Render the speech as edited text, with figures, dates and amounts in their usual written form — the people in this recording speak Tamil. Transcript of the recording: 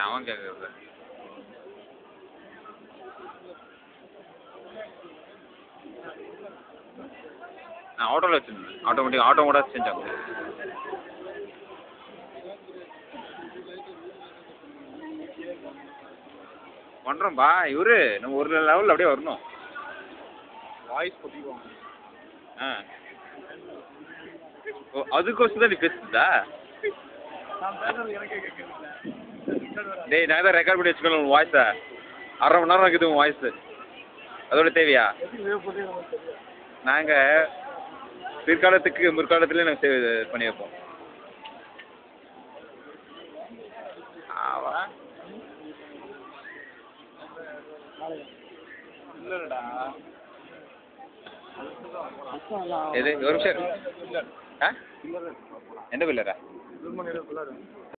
அவன் கேட்குறது நான் ஆட்டோவில் வச்சுருந்தேன் ஆட்டோமேட்டிக் ஆட்டோ கூட செஞ்சாங்க பண்ணுறோம்பா இவரு நம்ம ஒரு லெவலில் அப்படியே வரணும் வாய்ஸ் பதிவாங்க. ஆ ஓ அதுக்கோசம் தான் நீ பேசுதா நான் பேசுறது எனக்கே கேட்குறீங்களா? டேய் நான் தான் ரெக்கார்ட் பண்ணி வச்சுக்கணும் உன் வாய்ஸை அரை மணி நேரம் இருக்குது உன் வாய்ஸு அதோட தேவையா நாங்கள் பிற்காலத்துக்கு முற்காலத்துலேயே நாங்கள் சேவ் பண்ணி வைப்போம் இல்லைடா எது ஒரு நிமிஷம் ஆ எந்த பில்லரா?